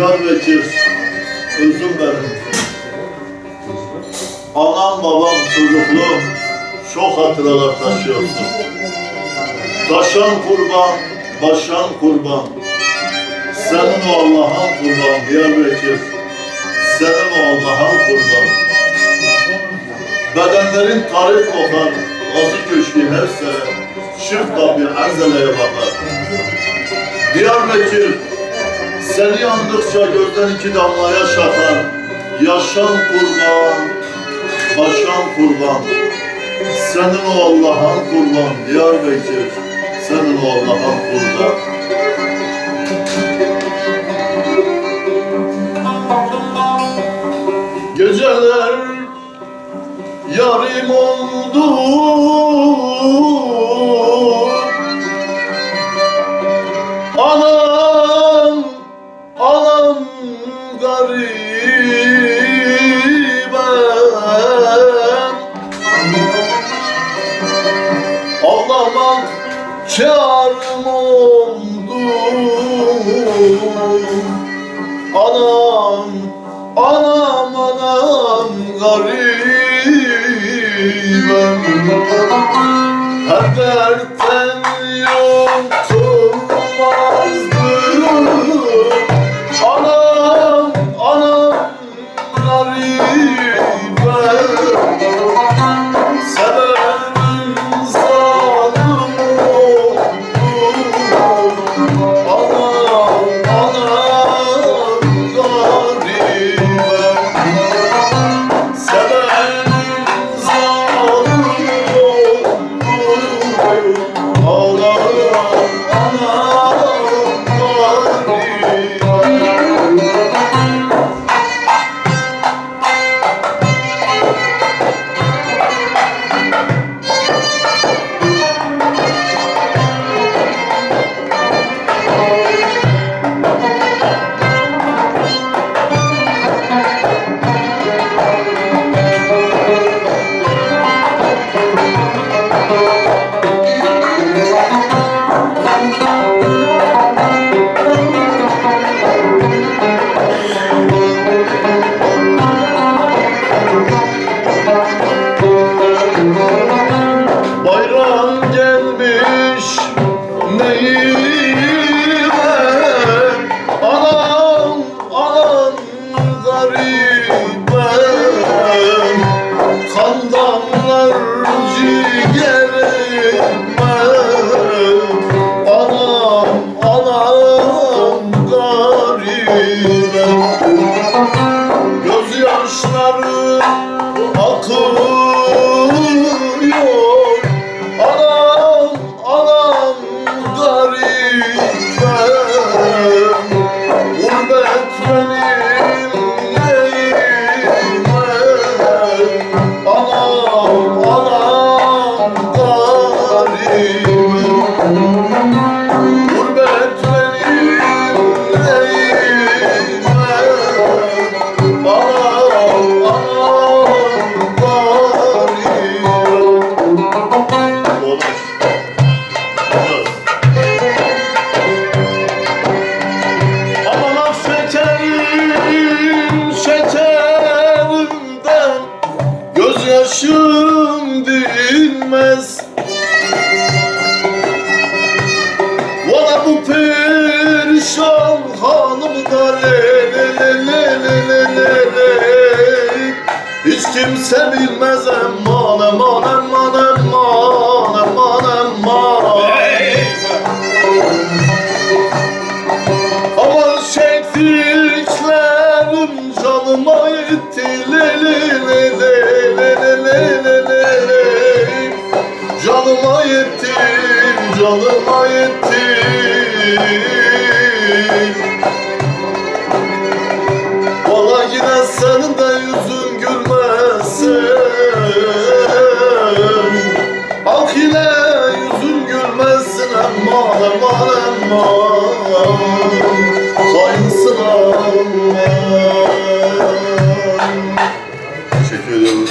Diyarbakır, özüm benim. Anam, babam, çocukluğum, çok hatıralar taşıyorsun. Taşan kurban, başan kurban. Senin o Allah'ın kurban Diyarbakır. Senin o Allah'ın kurban. Bedenlerin tarih kokar, Gazi Köşkü her sene. Çift kapı Erzel'e bakar. Diyarbakır, seni yandıkça gözden iki damla yaş akar. Yaşan kurban, başan kurban. Senin o Allah'ın kurban Diyarbakır. Senin o Allah'ın kurban. Geceler yarim oldu, anam, anam garibem, ağlamak kârım oldu, anam, anam, anam garibem. Her dertten yokturmazdım, anam, anam garibem. Severim zalim oldu, anam, anam garibem. Severim zalim oldu, anam, anam garibem. Bayram gelmiş neyime, anam, anam garibem. Kan damlar ciğerime, anam, anam garibem. Gözyaşları akıyor, anam, anam garibem. Gurbet benim neyime, anam, anam garibem. Gurbet benim neyime, anam, anam garibem. Aman ah şekerim, şekerimden gözyaşım dinmez. Valla bu perişan hanımda le le le le le le le le. Hiç kimse bilmez emman, emman, emman, emman, emman, emman. Aman çektiklerim canıma yetti, le le le le le le le le le le. Canıma yetti, canıma yetti. Valla yine senin de yüzün gülmesin, ah yine yüzün gülmesin, emman, emman, emman. Kayınsın aman. Teşekkür ediyorum.